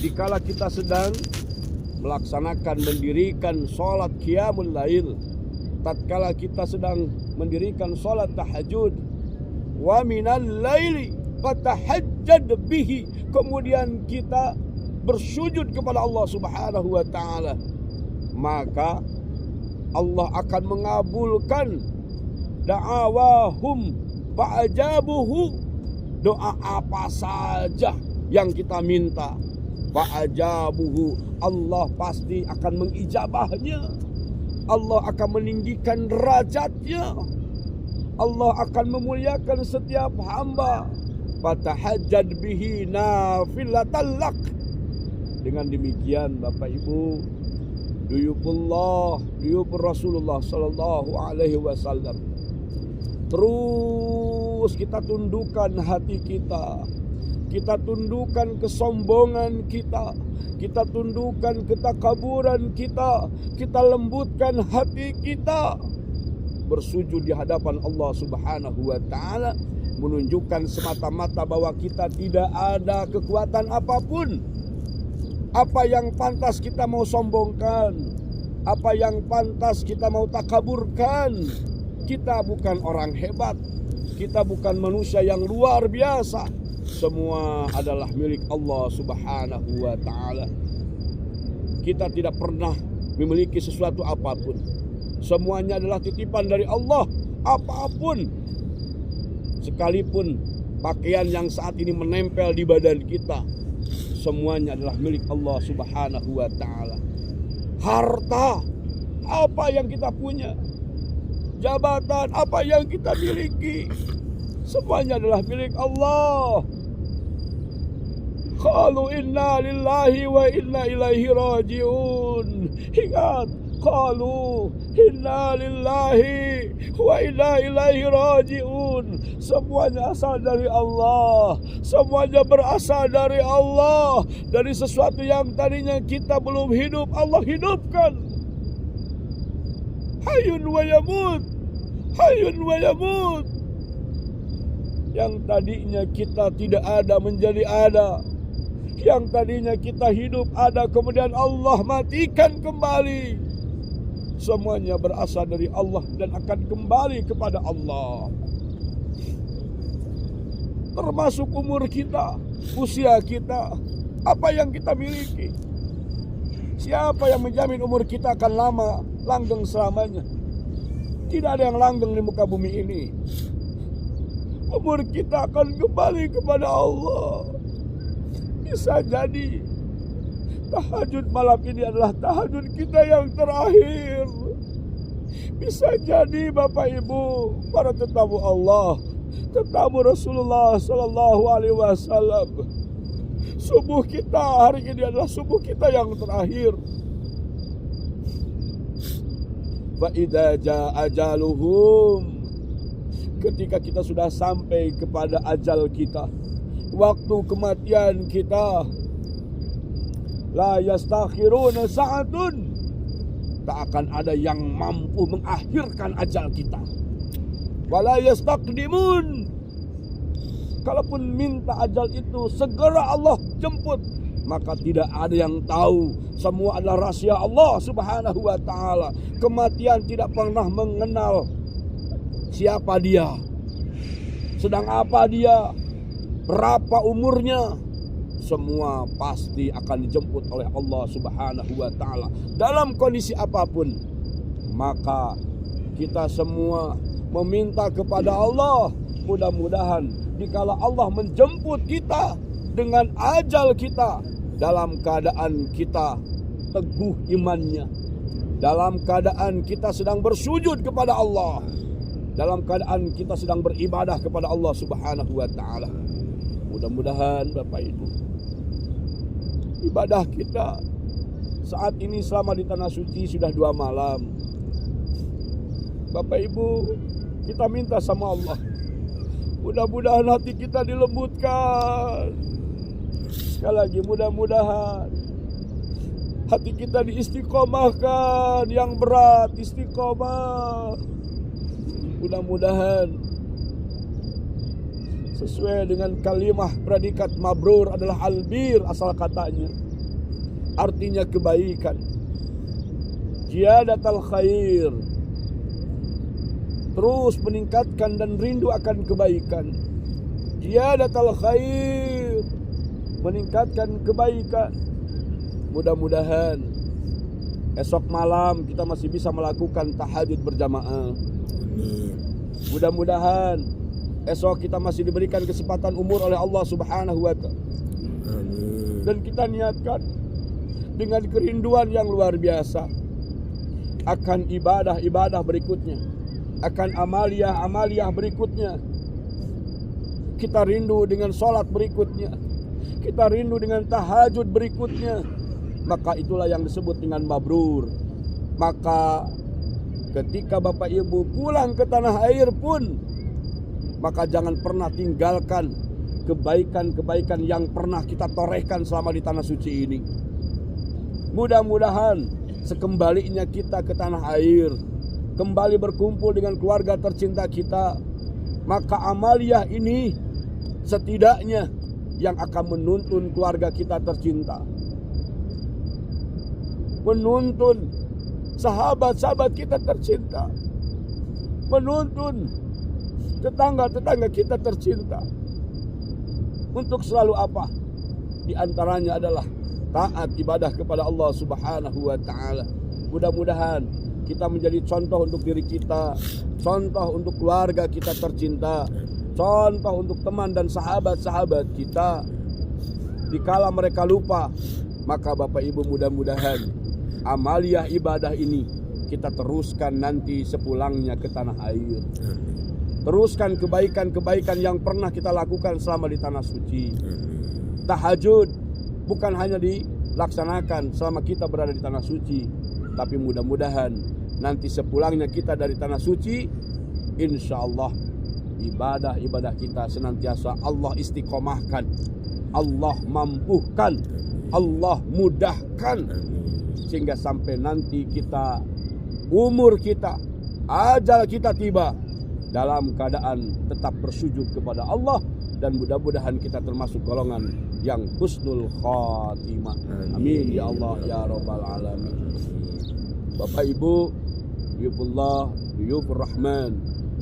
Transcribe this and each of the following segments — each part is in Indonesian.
dikala kita sedang melaksanakan mendirikan sholat qiyamul lail, tatkala kita sedang mendirikan sholat tahajud, wa minal laili fatahajjad bihi, kemudian kita bersujud kepada Allah Subhanahu wa taala, maka Allah akan mengabulkan da'awahum fa'ajabuhu, doa apa saja yang kita minta, fa'ajabuhu, Allah pasti akan mengijabahnya. Allah akan meninggikan derajatnya. Allah akan memuliakan setiap hamba. Fatahajjad bihi nafilatan lak. Dengan demikian Bapak Ibu, duyupur Rasulullah sallallahu alaihi wasallam, terus kita tundukkan hati kita. Kita tundukkan kesombongan kita, kita tundukkan ketakaburan kita, kita lembutkan hati kita, bersujud di hadapan Allah Subhanahu wa taala, menunjukkan semata-mata bahwa kita tidak ada kekuatan apapun. Apa yang pantas kita mau sombongkan, apa yang pantas kita mau takaburkan. Kita bukan orang hebat, kita bukan manusia yang luar biasa. Semua adalah milik Allah Subhanahu wa ta'ala. Kita tidak pernah memiliki sesuatu apapun. Semuanya adalah titipan dari Allah. Apapun, sekalipun pakaian yang saat ini menempel di badan kita, semuanya adalah milik Allah Subhanahu wa ta'ala. Harta, apa yang kita punya, jabatan, apa yang kita miliki, semuanya adalah milik Allah. Qalu inna lillahi wa inna ilaihi raji'un. Ingat, qalu inna lillahi wa inna ilaihi raji'un. Semuanya asal dari Allah. Semuanya berasal dari Allah. Dari sesuatu yang tadinya kita belum hidup, Allah hidupkan. Hayyun wa yamut, hayyun wa yamut. Yang tadinya kita tidak ada menjadi ada. Yang tadinya kita hidup ada, kemudian Allah matikan kembali. Semuanya berasal dari Allah dan akan kembali kepada Allah. Termasuk umur kita, usia kita, apa yang kita miliki. Siapa yang menjamin umur kita akan lama, langgeng selamanya? Tidak ada yang langgeng di muka bumi ini. Umur kita akan kembali kepada Allah. Bisa jadi tahajud malam ini adalah tahajud kita yang terakhir. Bisa jadi Bapak Ibu, para tetamu Allah, tetamu Rasulullah sallallahu alaihi wasallam, subuh kita hari ini adalah subuh kita yang terakhir. Fa idza jaa ajaluhum, ketika kita sudah sampai kepada ajal kita, waktu kematian kita, la yastakhiruna sa'atun, tak akan ada yang mampu mengakhirkan ajal kita. Wala yastaqdimun, kalaupun minta ajal itu segera Allah jemput, maka tidak ada yang tahu. Semua adalah rahasia Allah Subhanahu wa ta'ala. Kematian tidak pernah mengenal siapa dia, sedang apa dia, berapa umurnya. Semua pasti akan dijemput oleh Allah Subhanahu wa ta'ala dalam kondisi apapun. Maka kita semua meminta kepada Allah, mudah-mudahan dikala Allah menjemput kita dengan ajal kita, dalam keadaan kita teguh imannya, dalam keadaan kita sedang bersujud kepada Allah, dalam keadaan kita sedang beribadah kepada Allah Subhanahu wa ta'ala. Mudah-mudahan Bapak Ibu, ibadah kita saat ini selama di Tanah Suci sudah 2 malam. Bapak Ibu, kita minta sama Allah, mudah-mudahan hati kita dilembutkan. Sekali lagi, mudah-mudahan hati kita diistiqomahkan, yang berat istiqomah. Mudah-mudahan sesuai dengan kalimah predikat mabrur adalah albir asal katanya. artinya kebaikan. Ziyadatul khair, terus meningkatkan dan rindu akan kebaikan. Ziyadatul khair, meningkatkan kebaikan. Mudah-mudahan esok malam kita masih bisa melakukan tahajud berjamaah. Mudah-mudahan esok kita masih diberikan kesempatan umur oleh Allah Subhanahu wa Ta'ala. Dan kita niatkan dengan kerinduan yang luar biasa akan ibadah-ibadah berikutnya, akan amalia-amalia berikutnya. Kita rindu dengan sholat berikutnya, kita rindu dengan tahajud berikutnya. Maka itulah yang disebut dengan mabrur. Maka ketika Bapak Ibu pulang ke tanah air pun, maka jangan pernah tinggalkan kebaikan-kebaikan yang pernah kita torehkan selama di tanah suci ini. Mudah-mudahan sekembalinya kita ke tanah air, kembali berkumpul dengan keluarga tercinta kita, maka amaliah ini setidaknya yang akan menuntun keluarga kita tercinta, menuntun sahabat-sahabat kita tercinta, menuntun tetangga-tetangga kita tercinta untuk selalu apa? Di antaranya adalah taat ibadah kepada Allah Subhanahu wa Ta'ala. Mudah-mudahan kita menjadi contoh untuk diri kita, contoh untuk keluarga kita tercinta, contoh untuk teman dan sahabat-sahabat kita. Dikala mereka lupa, maka Bapak Ibu mudah-mudahan amaliah ibadah ini kita teruskan nanti sepulangnya ke tanah air. Teruskan kebaikan-kebaikan yang pernah kita lakukan selama di tanah suci. Tahajud bukan hanya dilaksanakan selama kita berada di tanah suci, tapi mudah-mudahan nanti sepulangnya kita dari tanah suci, insya Allah ibadah-ibadah kita senantiasa Allah istiqomahkan, Allah mampukan, Allah mudahkan, sehingga sampai nanti kita, umur kita, ajal kita tiba dalam keadaan tetap bersujud kepada Allah, dan mudah-mudahan kita termasuk golongan yang husnul khatimah. Amin ya Allah ya rabbal alamin. Bapak Ibu, Yufullah, Yufur Rahman,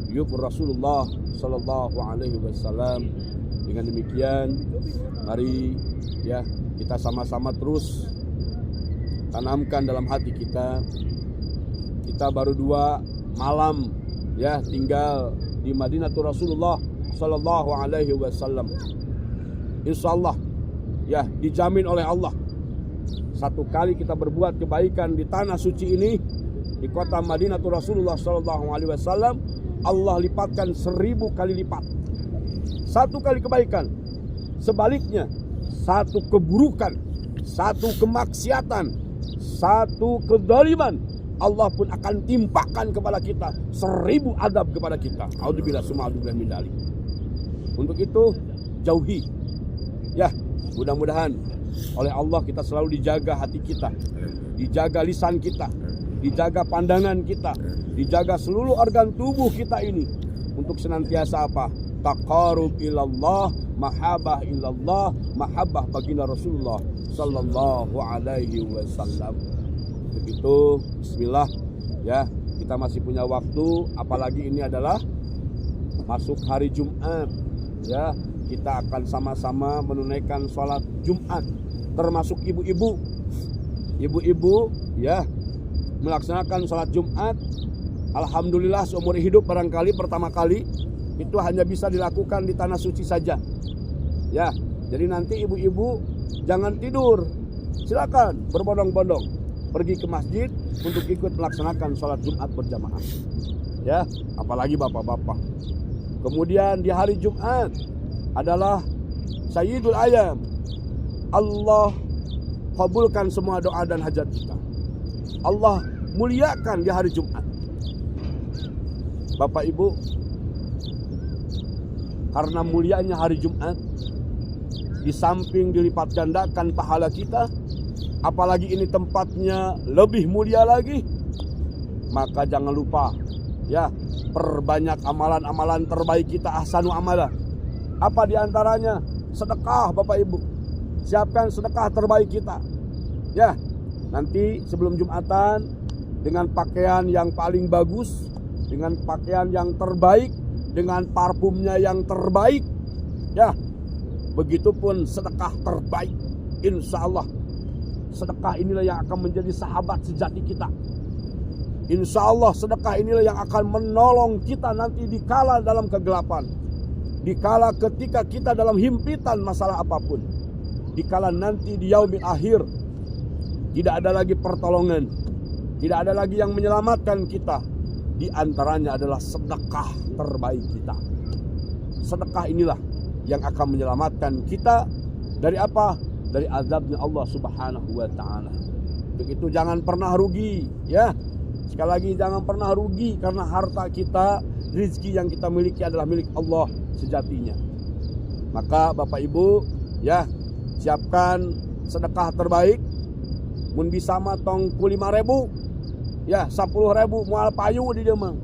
Yufur Rasulullah sallallahu alaihi wasallam. Dengan demikian, mari ya kita sama-sama terus tanamkan dalam hati kita. Kita baru 2 malam ya tinggal di Madinatul Rasulullah sallallahu alaihi wasallam. Insyaallah ya dijamin oleh Allah, satu kali kita berbuat kebaikan di tanah suci ini, di kota Madinatul Rasulullah sallallahu alaihi wasallam, Allah lipatkan 1000 kali lipat. 1 kali kebaikan, sebaliknya 1 keburukan, 1 kemaksiatan, 1 kezaliman, Allah pun akan timpakan kepada kita 1000 adab kepada kita. A'udzubillah summa a'udzubillah min dzalik. Untuk itu jauhi. Ya, mudah-mudahan oleh Allah kita selalu dijaga hati kita, dijaga lisan kita, dijaga pandangan kita, dijaga seluruh organ tubuh kita ini untuk senantiasa apa? Taqarrub ilallah, mahabbah ilallah, mahabbah baginda Rasulullah sallallahu alaihi wasallam. Begitu, bismillah ya, kita masih punya waktu, apalagi ini adalah masuk hari Jumat ya. Kita akan sama-sama menunaikan sholat Jumat, termasuk ibu-ibu ya melaksanakan sholat Jumat. Alhamdulillah seumur hidup barangkali pertama kali itu hanya bisa dilakukan di tanah suci saja ya. Jadi nanti ibu-ibu jangan tidur, silakan berbondong-bondong pergi ke masjid untuk ikut melaksanakan sholat Jumat berjamaah ya, apalagi bapak-bapak. Kemudian di hari Jumat adalah Sayyidul Ayam. Allah kabulkan semua doa dan hajat kita. Allah muliakan di hari Jumat. Bapak Ibu, karena mulianya hari Jumat, di samping dilipat gandakan pahala kita, apalagi ini tempatnya lebih mulia lagi, maka jangan lupa ya, perbanyak amalan-amalan terbaik kita, ahsanu amala. Apa diantaranya? Sedekah Bapak Ibu. Siapkan sedekah terbaik kita Ya, nanti sebelum Jumatan dengan pakaian yang paling bagus, dengan pakaian yang terbaik, dengan parfumnya yang terbaik. Ya, begitupun sedekah terbaik. Insya Allah sedekah inilah yang akan menjadi sahabat sejati kita. Insya Allah sedekah inilah yang akan menolong kita nanti dikala dalam kegelapan, dikala ketika kita dalam himpitan masalah apapun, dikala nanti di yaumil akhir tidak ada lagi pertolongan, tidak ada lagi yang menyelamatkan kita. Di antaranya adalah sedekah terbaik kita. Sedekah inilah yang akan menyelamatkan kita dari apa? Dari azabnya Allah Subhanahu wa ta'ala. Begitu, jangan pernah rugi, ya. Sekali lagi, jangan pernah rugi, karena harta kita, rezeki yang kita miliki adalah milik Allah sejatinya. Maka Bapak Ibu, ya, siapkan sedekah terbaik. Mun bisa mah tong ku 5.000. Ya, 10.000 mual payu di dia mah.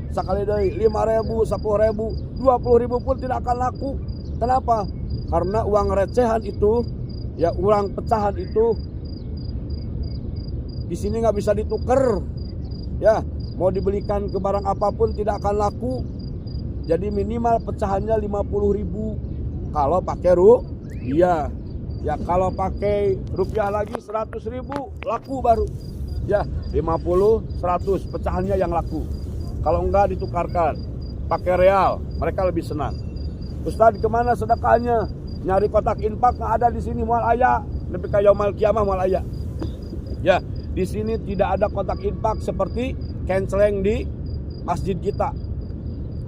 Sekali deui 5.000, 10.000, 20.000 pun tidak akan laku. Kenapa? Karena uang recehan itu, ya, uang pecahan itu di sini nggak bisa ditukar. Ya, mau dibelikan ke barang apapun tidak akan laku. Jadi minimal pecahannya 50.000 kalau pakai rupiah. Ya, kalau pakai rupiah lagi 100.000 laku baru. Ya, 50, 100 pecahannya yang laku. Kalau enggak ditukarkan pakai real, mereka lebih senang. Ustaz, kemana sedekahnya? Nyari kotak infak nggak ada di sini, mual aya. Lebih kayak yaumul kiamah mual aya. Ya, di sini tidak ada kotak infak seperti kenceleng di masjid kita.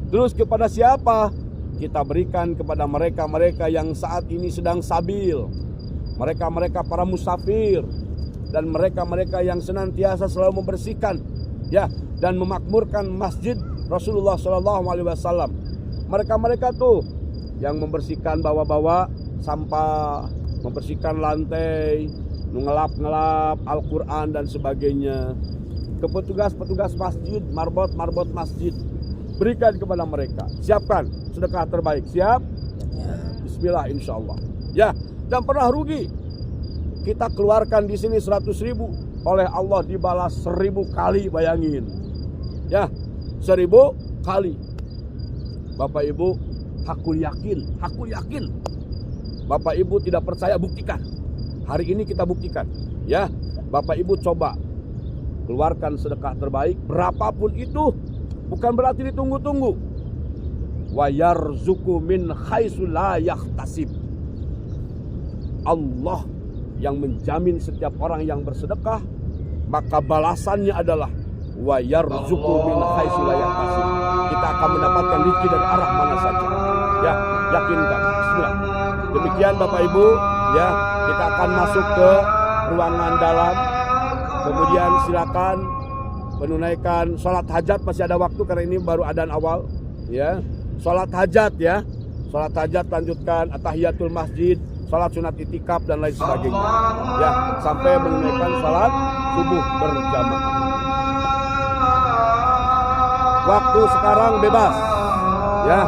Terus kepada siapa? Kita berikan kepada mereka-mereka yang saat ini sedang sabil. Mereka-mereka para musafir. Dan mereka-mereka yang senantiasa selalu membersihkan, ya, dan memakmurkan masjid Rasulullah SAW. Mereka-mereka tuh yang membersihkan bawa-bawa sampah, membersihkan lantai, ngelap-ngelap Al-Quran dan sebagainya. Ke petugas-petugas masjid, marbot masjid, berikan kepada mereka. Siapkan sedekah terbaik. Siap? Bismillah, insya Allah. Ya, jangan pernah rugi. Kita keluarkan di sini 100.000, oleh Allah dibalas 1000 kali, bayangin. Ya, 1000 kali. Bapak Ibu, hakul yakin. Bapak Ibu tidak percaya, buktikan. Hari ini kita buktikan. Ya, Bapak Ibu coba keluarkan sedekah terbaik, berapapun itu, bukan berarti ditunggu-tunggu. Wa yarzuqu min haitsu la yahtasib. Allah yang menjamin setiap orang yang bersedekah, maka balasannya adalah wa yarzuqu min haitsu la yahtasib. Kita akan mendapatkan rezeki dari arah mana saja. Ya, yakinkan. Bismillah. Demikian Bapak Ibu, ya, kita akan masuk ke ruangan dalam. Kemudian silakan menunaikan sholat hajat, masih ada waktu karena ini baru adzan awal, ya. Sholat hajat, ya. Sholat hajat, lanjutkan atahiyatul masjid, sholat sunat itikaf dan lain sebagainya, ya, sampai menunaikan sholat subuh berjamaah. Waktu sekarang bebas, ya.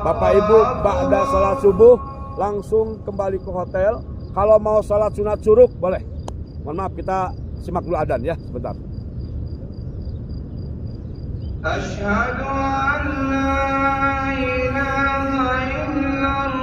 Bapak Ibu ba'da sholat subuh langsung kembali ke hotel. Kalau mau sholat sunat syuruk boleh. Mohon maaf, kita simak dulu adzan, ya, sebentar. Asyhadu an la ilaha illallah.